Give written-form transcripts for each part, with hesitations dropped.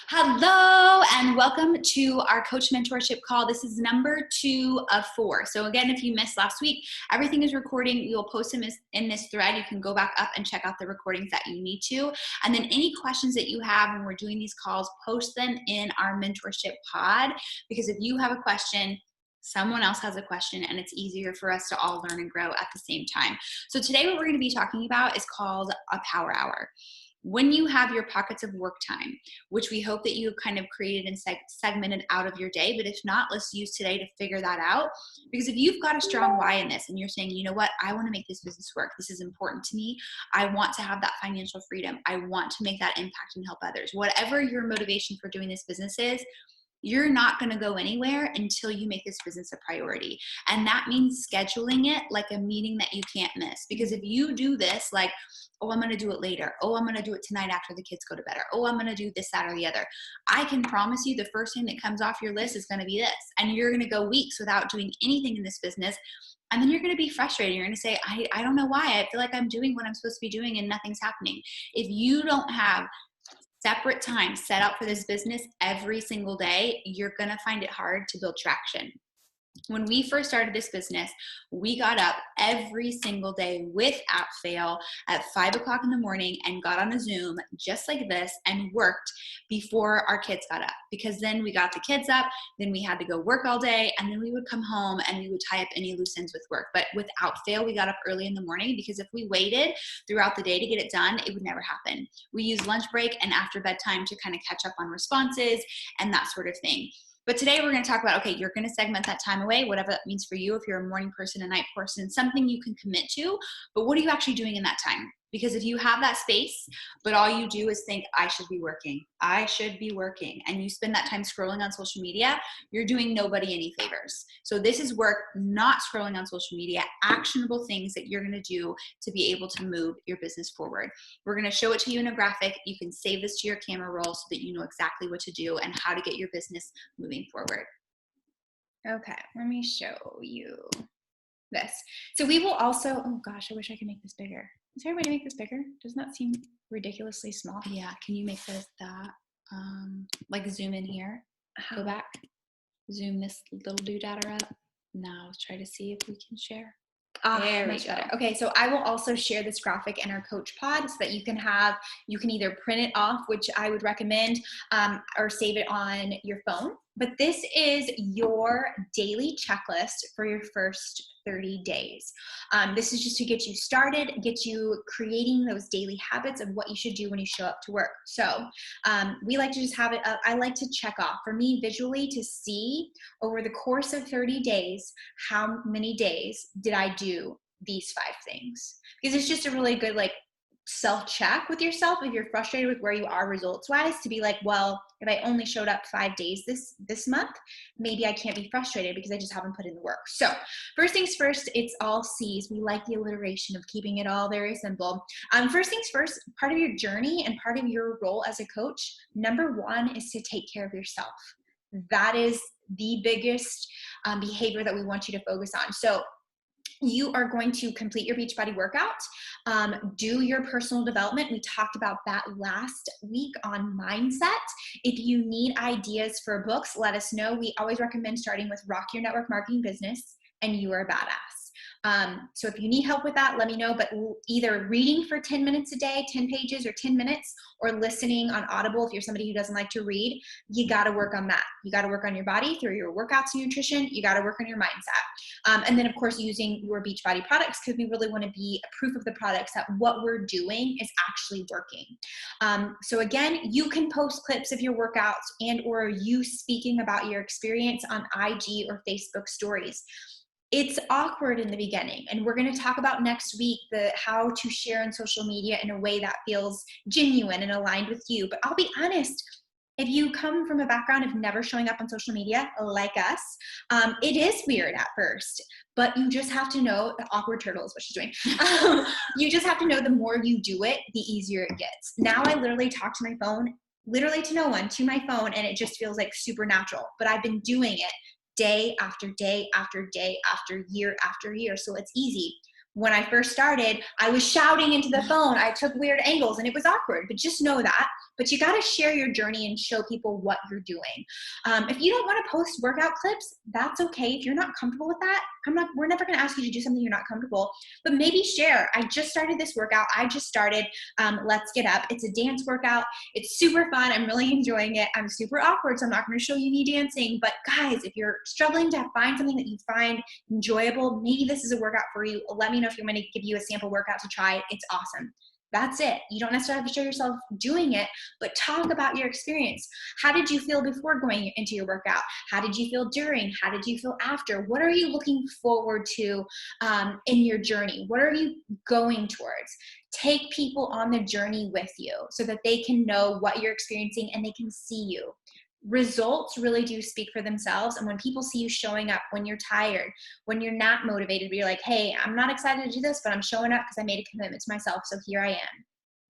Hello and welcome to our coach mentorship call. This is number 2 of 4. So again, if you missed last week, everything is recording. We will post them in this thread. You can go back up and check out the recordings that you need to. And then any questions that you have when we're doing these calls, post them in our mentorship pod, because if you have a question, someone else has a question, and it's easier for us to all learn and grow at the same time. So today what we're going to be talking about is called a power hour. When you have your pockets of work time, which we hope that you kind of created and segmented out of your day, but if not, let's use today to figure that out. Because if you've got a strong why in this and you're saying, you know what, I want to make this business work. This is important to me. I want to have that financial freedom. I want to make that impact and help others. Whatever your motivation for doing this business is, you're not going to go anywhere until you make this business a priority. And that means scheduling it like a meeting that you can't miss. Because if you do this like, oh, I'm going to do it later. Oh, I'm going to do it tonight after the kids go to bed. Or, oh, I'm going to do this, that, or the other. I can promise you the first thing that comes off your list is going to be this. And you're going to go weeks without doing anything in this business. And then you're going to be frustrated. You're going to say, I don't know why. I feel like I'm doing what I'm supposed to be doing and nothing's happening. If you don't have separate time set out for this business every single day, you're going to find it hard to build traction. When we first started this business, we got up every single day without fail at 5 o'clock in the morning and got on a Zoom just like this and worked before our kids got up, because then we got the kids up, then we had to go work all day, and then we would come home and we would tie up any loose ends with work. But without fail, we got up early in the morning, because if we waited throughout the day to get it done, it would never happen. We used lunch break and after bedtime to kind of catch up on responses and that sort of thing. But today we're going to talk about, okay, you're going to segment that time away, whatever that means for you. If you're a morning person, a night person, something you can commit to, but what are you actually doing in that time? Because if you have that space, but all you do is think, I should be working, and you spend that time scrolling on social media, you're doing nobody any favors. So this is work, not scrolling on social media, actionable things that you're going to do to be able to move your business forward. We're going to show it to you in a graphic. You can save this to your camera roll so that you know exactly what to do and how to get your business moving forward. Okay, let me show you this. So we will also, oh gosh, I wish I could make this bigger. Is there a way to make this bigger? Doesn't that seem ridiculously small? Yeah, can you make this that? Like zoom in here, go back, zoom this little doodadder up. Now let's try to see if we can share. There we go. Okay, so I will also share this graphic in our coach pod so that you can either print it off, which I would recommend, or save it on your phone. But this is your daily checklist for your first 30 days. This is just to get you started, get you creating those daily habits of what you should do when you show up to work. So we like to just have it up. I like to check off, for me visually, to see over the course of 30 days, how many days did I do these 5 things? Because it's just a really good self-check with yourself if you're frustrated with where you are results-wise, to be like, well, if I only showed up 5 days this month, maybe I can't be frustrated because I just haven't put in the work. So first things first, it's all C's. We like the alliteration of keeping it all very simple. First things first, part of your journey and part of your role as a coach, number 1 is to take care of yourself. That is the biggest behavior that we want you to focus on. So you are going to complete your Beachbody workout, do your personal development. We talked about that last week on mindset. If you need ideas for books, let us know. We always recommend starting with Rock Your Network Marketing Business and You Are a Badass. So if you need help with that, let me know, but either reading for 10 minutes a day, 10 pages or 10 minutes, or listening on Audible. If you're somebody who doesn't like to read, you got to work on that. You got to work on your body through your workouts and nutrition. You got to work on your mindset. And then of course, using your Beachbody products, because we really want to be a proof of the products that what we're doing is actually working. So again, you can post clips of your workouts and or you speaking about your experience on IG or Facebook stories. It's awkward in the beginning, and we're going to talk about next week how to share on social media in a way that feels genuine and aligned with you. But I'll be honest, if you come from a background of never showing up on social media like us, it is weird at first, but you just have to know, the awkward turtle is what she's doing. You just have to know the more you do it, the easier it gets. Now I literally talk to my phone, literally to no one, to my phone, and it just feels like supernatural, but I've been doing it day after day after day after year after year. So it's easy. When I first started, I was shouting into the phone. I took weird angles and it was awkward, but just know that. But you got to share your journey and show people what you're doing. If you don't want to post workout clips, that's okay. If you're not comfortable with that, we're never going to ask you to do something you're not comfortable, but maybe share. I just started this workout. I just started Let's Get Up. It's a dance workout. It's super fun. I'm really enjoying it. I'm super awkward, so I'm not going to show you me dancing. But guys, if you're struggling to find something that you find enjoyable, maybe this is a workout for you. Let me know if you want me to give you a sample workout to try. It's awesome. That's it. You don't necessarily have to show yourself doing it, but talk about your experience. How did you feel before going into your workout? How did you feel during? How did you feel after? What are you looking forward to in your journey? What are you going towards? Take people on the journey with you so that they can know what you're experiencing and they can see you. Results really do speak for themselves. And when people see you showing up, when you're tired, when you're not motivated, but you're like, hey, I'm not excited to do this, but I'm showing up because I made a commitment to myself. So here I am.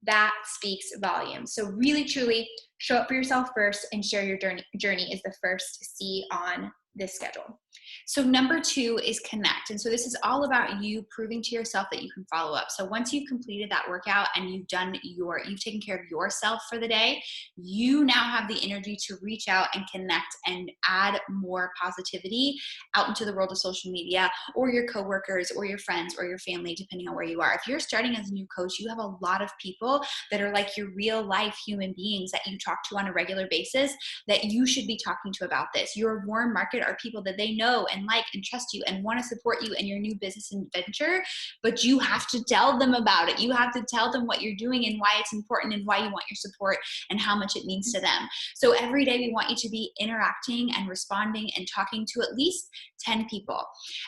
That speaks volumes. So really, truly show up for yourself first and share your journey is the first C on this schedule. So number 2 is connect. And so this is all about you proving to yourself that you can follow up. So once you've completed that workout and you've taken care of yourself for the day, you now have the energy to reach out and connect and add more positivity out into the world of social media or your coworkers or your friends or your family, depending on where you are. If you're starting as a new coach, you have a lot of people that are like your real life human beings that you talk to on a regular basis that you should be talking to about this. Your warm market are people that they know and like and trust you and want to support you in your new business adventure, but you have to tell them about it. You have to tell them what you're doing and why it's important and why you want your support and how much it means to them. So every day we want you to be interacting and responding and talking to at least 10 people.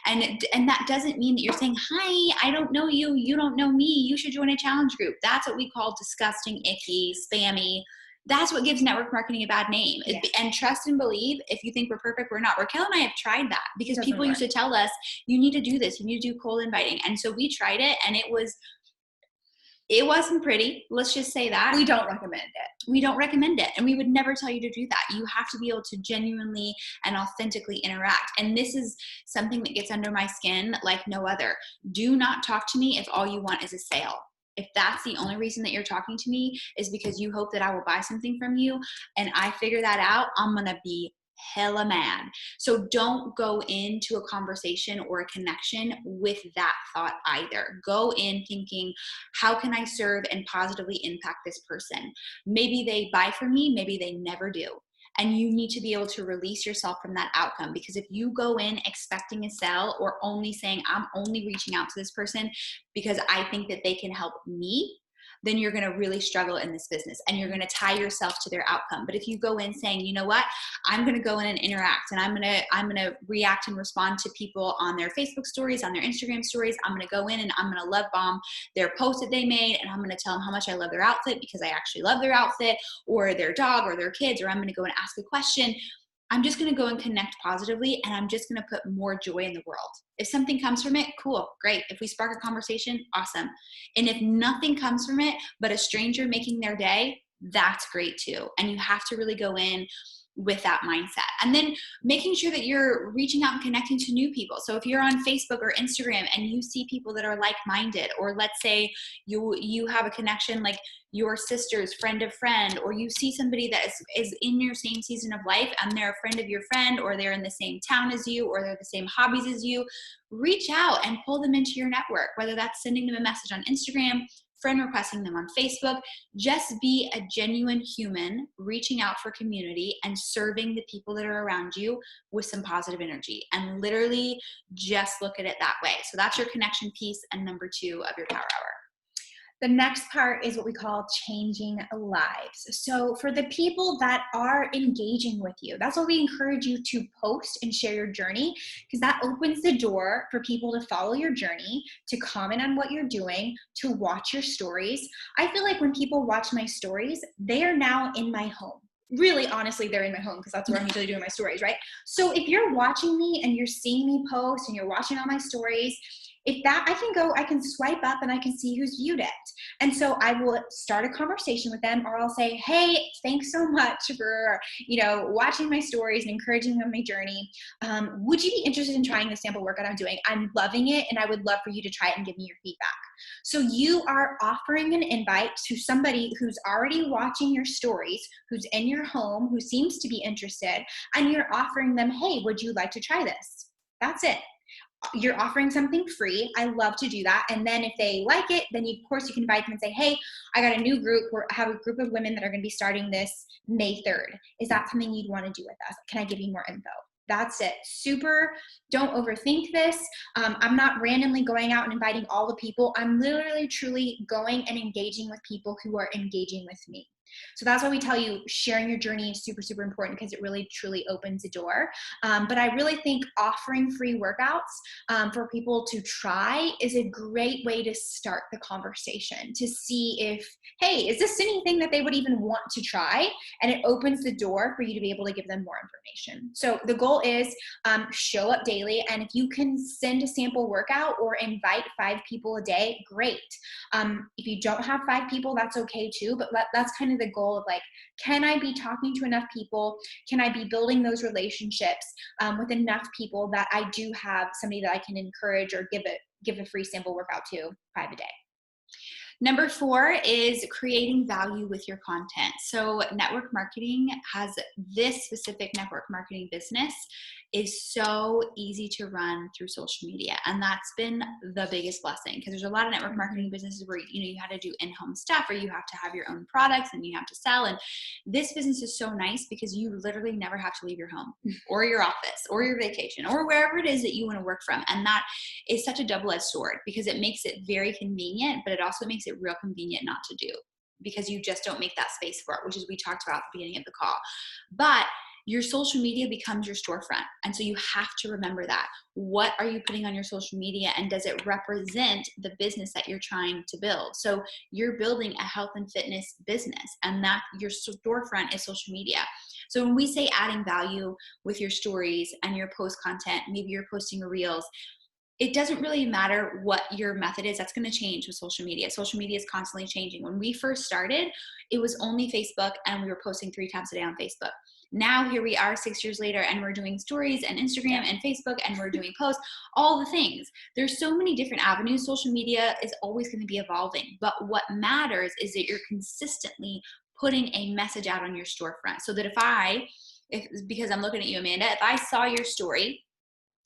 And that doesn't mean that you're saying, hi, I don't know you, you don't know me, you should join a challenge group. That's what we call disgusting, icky, spammy. That's what gives network marketing a bad name. Yes. And trust and believe, if you think we're perfect, we're not. Raquel and I have tried that because people used to tell us, you need to do this, you need to do cold inviting. And so we tried it and it wasn't pretty. Let's just say that. We don't recommend it. We don't recommend it. And we would never tell you to do that. You have to be able to genuinely and authentically interact. And this is something that gets under my skin like no other. Do not talk to me if all you want is a sale. If that's the only reason that you're talking to me is because you hope that I will buy something from you and I figure that out, I'm going to be hella mad. So don't go into a conversation or a connection with that thought either. Go in thinking, how can I serve and positively impact this person? Maybe they buy from me, maybe they never do. And you need to be able to release yourself from that outcome, because if you go in expecting a sell or only saying, I'm only reaching out to this person because I think that they can help me, then you're going to really struggle in this business and you're going to tie yourself to their outcome. But if you go in saying, you know what, I'm going to go in and interact and I'm going to react and respond to people on their Facebook stories, on their Instagram stories. I'm going to go in and I'm going to love bomb their post that they made. And I'm going to tell them how much I love their outfit because I actually love their outfit or their dog or their kids, or I'm going to go and ask a question. I'm just going to go and connect positively, and I'm just going to put more joy in the world. If something comes from it, cool, great. If we spark a conversation, awesome. And if nothing comes from it, but a stranger making their day, that's great too. And you have to really go in with that mindset. And then making sure that you're reaching out and connecting to new people. So if you're on Facebook or Instagram and you see people that are like-minded, or let's say you have a connection like your sister's friend of friend, or you see somebody that is in your same season of life and they're a friend of your friend, or they're in the same town as you, or they're the same hobbies as you, reach out and pull them into your network, whether that's sending them a message on Instagram, friend requesting them on Facebook. Just be a genuine human, reaching out for community and serving the people that are around you with some positive energy, and literally just look at it that way. So that's your connection piece and number 2 of your power hour. The next part is what we call changing lives. So for the people that are engaging with you, that's why we encourage you to post and share your journey, because that opens the door for people to follow your journey, to comment on what you're doing, to watch your stories. I feel like when people watch my stories, they are now in my home. Really, honestly, they're in my home because that's where I'm usually doing my stories, right? So if you're watching me and you're seeing me post and you're watching all my stories, If that, I can swipe up and I can see who's viewed it. And so I will start a conversation with them, or I'll say, hey, thanks so much for, watching my stories and encouraging me on my journey. Would you be interested in trying the sample workout I'm doing? I'm loving it, and I would love for you to try it and give me your feedback. So you are offering an invite to somebody who's already watching your stories, who's in your home, who seems to be interested, and you're offering them, hey, would you like to try this? That's it. You're offering something free. I love to do that. And then if they like it, then of course you can invite them and say, hey, I got a new group. I have a group of women that are going to be starting this May 3rd. Is that something you'd want to do with us? Can I give you more info? That's it. Don't overthink this. I'm not randomly going out and inviting all the people. I'm literally, truly going and engaging with people who are engaging with me. So that's why we tell you sharing your journey is super, super important, because it really, truly opens a door. But I really think offering free workouts for people to try is a great way to start the conversation, to see if, hey, is this anything that they would even want to try? And it opens the door for you to be able to give them more information. So the goal is show up daily. And if you can send a sample workout or invite 5 people a day, great. If you don't have 5 people, that's okay too. But that's kind of the goal of, like, can I be talking to enough people? Can I be building those relationships with enough people that I do have somebody that I can encourage or give a free sample workout to 5 a day? Number 4 is creating value with your content. So network marketing this specific network marketing business is so easy to run through social media. And that's been the biggest blessing, because there's a lot of network marketing businesses where, you have to do in-home stuff, or you have to have your own products and you have to sell. And this business is so nice because you literally never have to leave your home or your office or your vacation or wherever it is that you want to work from. And that is such a double-edged sword, because it makes it very convenient, but it also makes it real convenient not to do, because you just don't make that space for it, which is we talked about at the beginning of the call. But your social media becomes your storefront. And so you have to remember that. What are you putting on your social media, and does it represent the business that you're trying to build? So you're building a health and fitness business, and that your storefront is social media. So when we say adding value with your stories and your post content, maybe you're posting reels, it doesn't really matter what your method is. That's going to change with social media. Social media is constantly changing. When we first started, it was only Facebook, and we were posting 3 times a day on Facebook. Now here we are 6 years later, and we're doing stories and Instagram and Facebook, and we're doing posts, all the things. There's so many different avenues. Social media is always going to be evolving. But what matters is that you're consistently putting a message out on your storefront, so that because I'm looking at you, Amanda, if I saw your story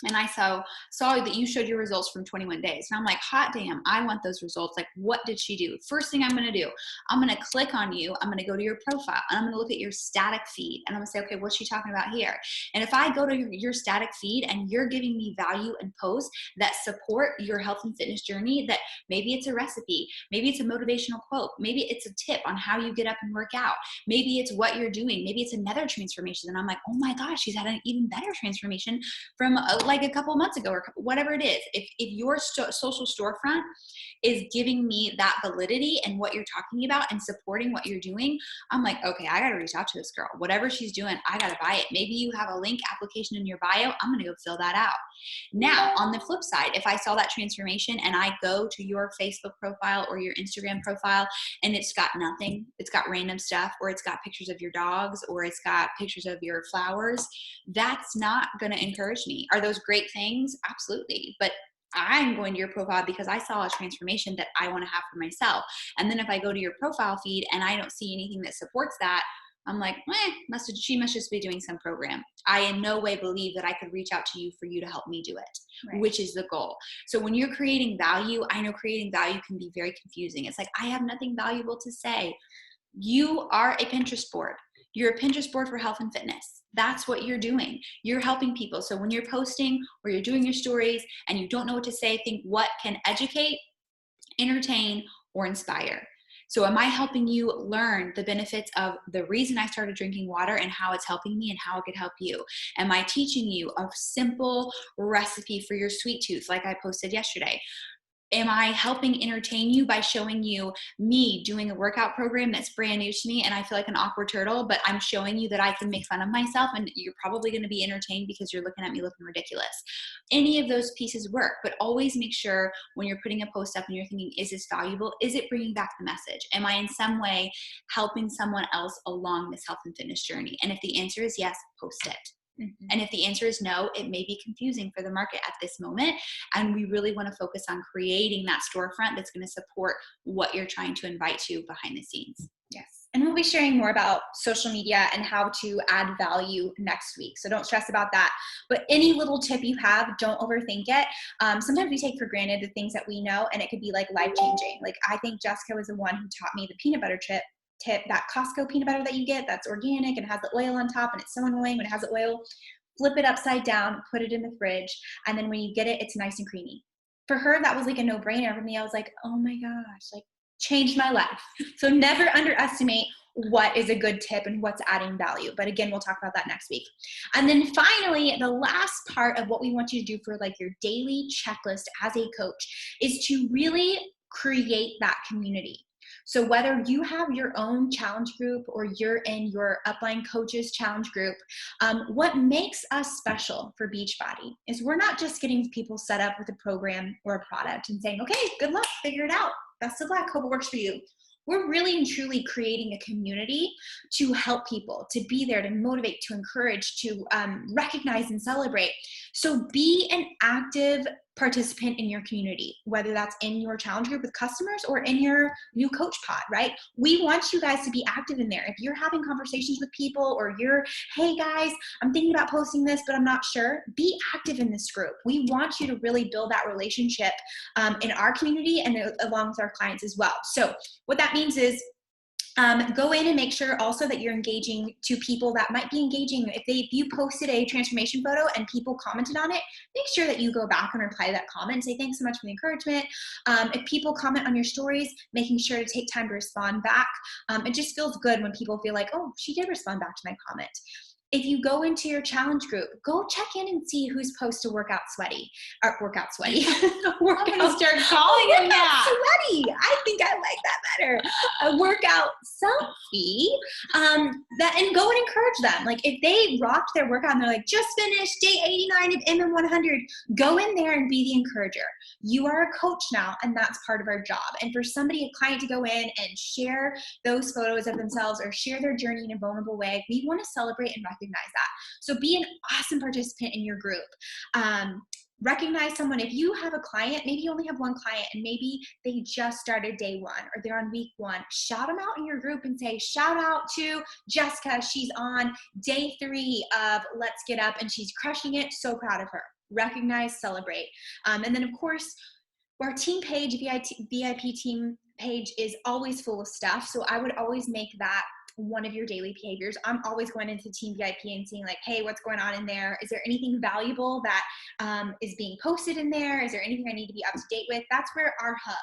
and I saw that you showed your results from 21 days. And I'm like, hot damn, I want those results. Like, what did she do? First thing I'm going to do, I'm going to click on you. I'm going to go to your profile, and I'm going to look at your static feed. And I'm going to say, okay, what's she talking about here? And if I go to your static feed and you're giving me value and posts that support your health and fitness journey, that maybe it's a recipe, maybe it's a motivational quote, maybe it's a tip on how you get up and work out, maybe it's what you're doing, maybe it's another transformation. And I'm like, oh my gosh, she's had an even better transformation from like a couple months ago, or whatever it is. If your social storefront is giving me that validity and what you're talking about and supporting what you're doing, I'm like, okay, I got to reach out to this girl. Whatever she's doing, I got to buy it. Maybe you have a link application in your bio. I'm going to go fill that out. Now, on the flip side, if I saw that transformation and I go to your Facebook profile or your Instagram profile and it's got nothing, it's got random stuff, or it's got pictures of your dogs, or it's got pictures of your flowers, that's not going to encourage me. Are those great things? Absolutely. But I'm going to your profile because I saw a transformation that I want to have for myself. And then if I go to your profile feed and I don't see anything that supports that, I'm like, she must just be doing some program. I in no way believe that I could reach out to you for you to help me do it, right, which is the goal. So when you're creating value, I know creating value can be very confusing. It's like, I have nothing valuable to say. You are a Pinterest board. You're a Pinterest board for health and fitness. That's what you're doing. You're helping people. So when you're posting or you're doing your stories and you don't know what to say, think what can educate, entertain, or inspire. So am I helping you learn the benefits of the reason I started drinking water and how it's helping me and how it could help you? Am I teaching you a simple recipe for your sweet tooth like I posted yesterday? Am I helping entertain you by showing you me doing a workout program that's brand new to me and I feel like an awkward turtle, but I'm showing you that I can make fun of myself and you're probably going to be entertained because you're looking at me looking ridiculous. Any of those pieces work, but always make sure when you're putting a post up and you're thinking, is this valuable? Is it bringing back the message? Am I in some way helping someone else along this health and fitness journey? And if the answer is yes, post it. And if the answer is no, it may be confusing for the market at this moment. And we really want to focus on creating that storefront that's going to support what you're trying to invite to behind the scenes. Yes. And we'll be sharing more about social media and how to add value next week. So don't stress about that. But any little tip you have, don't overthink it. Sometimes we take for granted the things that we know, and it could be like life-changing. Like I think Jessica was the one who taught me the peanut butter tip, that Costco peanut butter that you get that's organic and has the oil on top, and it's so annoying when it has the oil. Flip it upside down, put it in the fridge, and then when you get it, it's nice and creamy. For her, that was like a no-brainer. For me, I was like, oh my gosh, like changed my life. So never underestimate what is a good tip and what's adding value. But again, we'll talk about that next week. And then finally, the last part of what we want you to do for like your daily checklist as a coach is to really create that community. So whether you have your own challenge group or you're in your upline coaches challenge group, what makes us special for Beachbody is we're not just getting people set up with a program or a product and saying, okay, good luck, figure it out. Best of luck, hope it works for you. We're really and truly creating a community to help people, to be there, to motivate, to encourage, to recognize and celebrate. So be an active participant in your community, whether that's in your challenge group with customers or in your new coach pod, right? We want you guys to be active in there. If you're having conversations with people or you're, hey guys, I'm thinking about posting this, but I'm not sure, be active in this group. We want you to really build that relationship in our community and along with our clients as well. So what that means is go in and make sure also that you're engaging to people that might be engaging. If you posted a transformation photo and people commented on it, make sure that you go back and reply to that comment and say, thanks so much for the encouragement. If people comment on your stories, making sure to take time to respond back. It just feels good when people feel like, oh, she did respond back to my comment. If you go into your challenge group, go check in and see who's posted workout sweaty. I'm going to start calling him that. Sweaty. I think I like that better. A workout selfie. And go and encourage them. Like if they rocked their workout and they're like, just finished day 89 of MM100, go in there and be the encourager. You are a coach now, and that's part of our job. And for somebody, a client, to go in and share those photos of themselves or share their journey in a vulnerable way, we want to celebrate and recognize that. So be an awesome participant in your group. Recognize someone. If you have a client, maybe you only have one client and maybe they just started day one or they're on week one, shout them out in your group and say, shout out to Jessica. She's on day 3 of Let's Get Up and she's crushing it. So proud of her. Recognize, celebrate. And then of course, our team page, VIP team page is always full of stuff. So I would always make that one of your daily behaviors. I'm always going into Team VIP and seeing like, hey, what's going on in there? Is there anything valuable that is being posted in there? Is there anything I need to be up to date with? That's where our hub.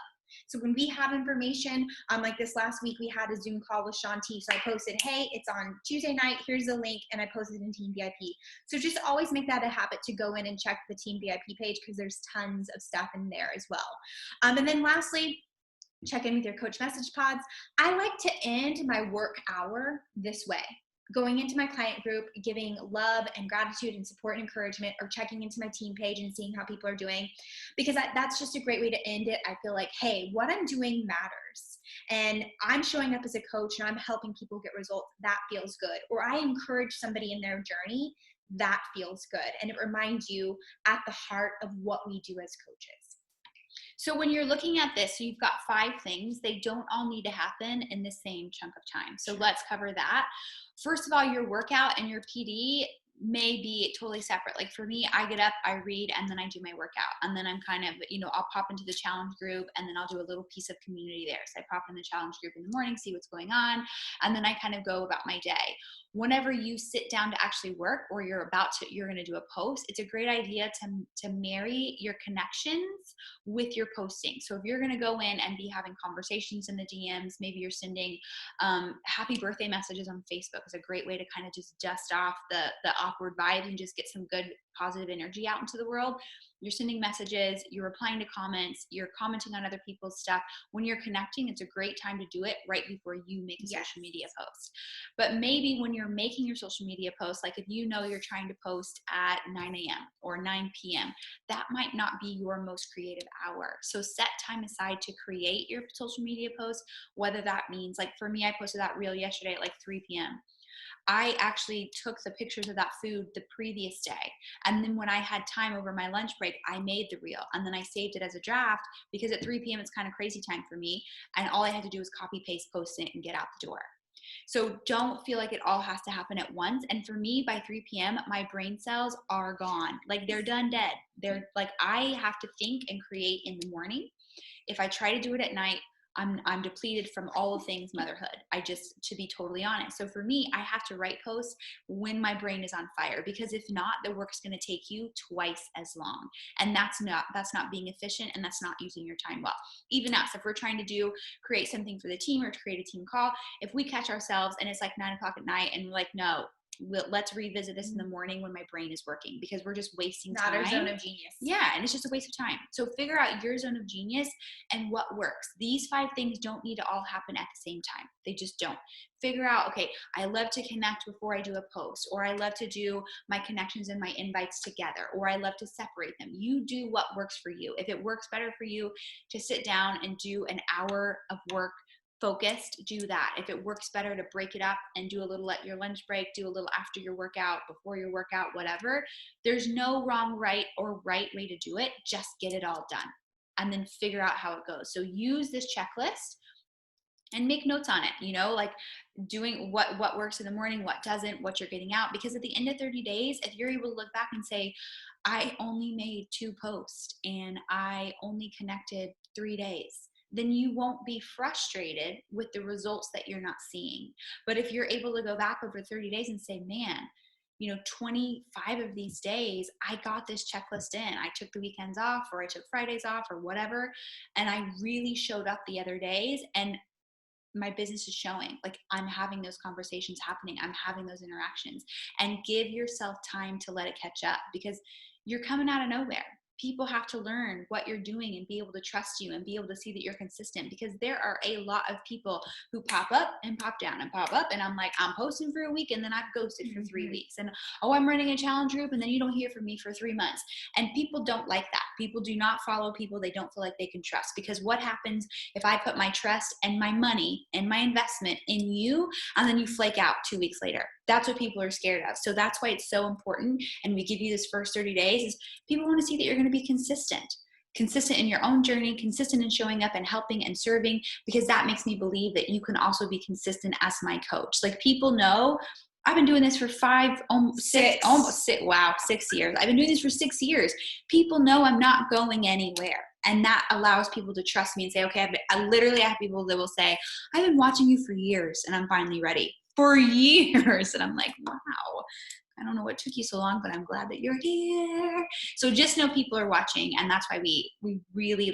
So when we have information, like this last week, we had a Zoom call with Shanti. So I posted, hey, it's on Tuesday night. Here's the link. And I posted in Team VIP. So just always make that a habit to go in and check the Team VIP page because there's tons of stuff in there as well. And then lastly, check in with your coach message pods. I like to end my work hour this way. Going into my client group, giving love and gratitude and support and encouragement, or checking into my team page and seeing how people are doing, because that's just a great way to end it. I feel like, hey, what I'm doing matters. And I'm showing up as a coach and I'm helping people get results. That feels good. Or I encourage somebody in their journey. That feels good. And it reminds you at the heart of what we do as coaches. So when you're looking at this, so you've got 5 things. They don't all need to happen in the same chunk of time. So let's cover that. First of all, your workout and your PD may be totally separate. Like for me, I get up, I read, and then I do my workout. And then I'm kind of, I'll pop into the challenge group and then I'll do a little piece of community there. So I pop in the challenge group in the morning, see what's going on. And then I kind of go about my day. Whenever you sit down to actually work or you're going to do a post, it's a great idea to marry your connections with your posting. So if you're going to go in and be having conversations in the DMs, maybe you're sending happy birthday messages on Facebook is a great way to kind of just dust off the awkward vibes and just get some good positive energy out into the world. You're sending messages, you're replying to comments, you're commenting on other people's stuff. When you're connecting, it's a great time to do it right before you make a social media post. But maybe when you're making your social media post, like if you know you're trying to post at 9 a.m. or 9 p.m., that might not be your most creative hour. So set time aside to create your social media post, whether that means, like for me, I posted that reel yesterday at like 3 p.m. I actually took the pictures of that food the previous day. And then when I had time over my lunch break, I made the reel and then I saved it as a draft because at 3 p.m. it's kind of crazy time for me. And all I had to do was copy, paste, post it, and get out the door. So don't feel like it all has to happen at once. And for me, by 3 p.m., my brain cells are gone. Like they're done dead. They're like, I have to think and create in the morning. If I try to do it at night, I'm depleted from all of things motherhood. To be totally honest. So for me, I have to write posts when my brain is on fire, because if not, the work's going to take you twice as long. And that's not being efficient, and that's not using your time well. Even us, if we're trying to create something for the team or to create a team call, if we catch ourselves and it's like 9 o'clock at night and we're like, no, let's revisit this in the morning when my brain is working, because we're just wasting time. Not our zone of genius. Yeah, and it's just a waste of time. So figure out your zone of genius and what works. These 5 things don't need to all happen at the same time. They just don't. Figure out, okay, I love to connect before I do a post, or I love to do my connections and my invites together, or I love to separate them. You do what works for you. If it works better for you to sit down and do an hour of work focused, do that. If it works better to break it up and do a little at your lunch break, do a little after your workout, before your workout, whatever, there's no wrong right way to do it. Just get it all done and then figure out how it goes. So use this checklist and make notes on it, like doing what works in the morning, what doesn't, what you're getting out. Because at the end of 30 days, if you're able to look back and say, I only made 2 posts and I only connected 3 days, then you won't be frustrated with the results that you're not seeing. But if you're able to go back over 30 days and say, man, 25 of these days, I got this checklist in. I took the weekends off, or I took Fridays off, or whatever. And I really showed up the other days, and my business is showing. Like, I'm having those conversations happening. I'm having those interactions. And give yourself time to let it catch up, because you're coming out of nowhere. People have to learn what you're doing and be able to trust you and be able to see that you're consistent, because there are a lot of people who pop up and pop down and pop up. And I'm like, I'm posting for a week and then I've ghosted for 3 weeks. And I'm running a challenge group and then you don't hear from me for 3 months. And people don't like that. People do not follow people they don't feel like they can trust, because what happens if I put my trust and my money and my investment in you and then you flake out 2 weeks later? That's what people are scared of. So that's why it's so important. And we give you this first 30 days is people want to see that you're going to be consistent in your own journey, consistent in showing up and helping and serving, because that makes me believe that you can also be consistent as my coach. Like, people know I've been doing this for 6 years. I've been doing this for 6 years. People know I'm not going anywhere. And that allows people to trust me and say, okay, I literally have people that will say, I've been watching you for years and I'm finally ready. For years. And I'm like, wow, I don't know what took you so long, but I'm glad that you're here. So just know people are watching. And that's why we really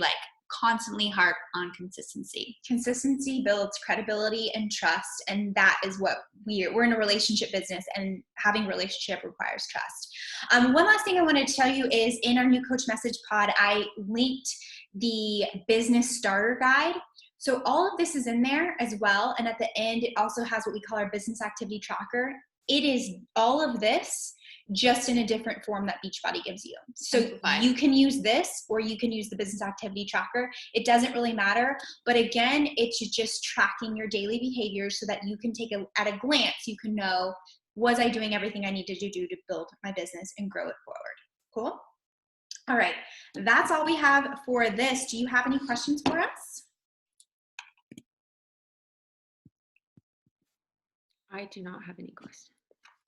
constantly harp on consistency. Consistency builds credibility and trust. And that is what we're in a relationship business, and having a relationship requires trust. One last thing I want to tell you is, in our new Coach Message Pod, I linked the business starter guide. So all of this is in there as well. And at the end, it also has what we call our business activity tracker. It is all of this, just in a different form that Beachbody gives you. So you can use this, or you can use the business activity tracker. It doesn't really matter. But again, it's just tracking your daily behaviors so that you can at a glance, you can know, was I doing everything I needed to do to build my business and grow it forward? Cool. All right. That's all we have for this. Do you have any questions for us? I do not have any questions.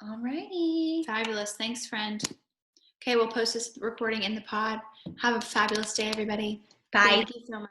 All righty. Fabulous. Thanks, friend. Okay, we'll post this recording in the pod. Have a fabulous day, everybody. Bye. Thank you so much.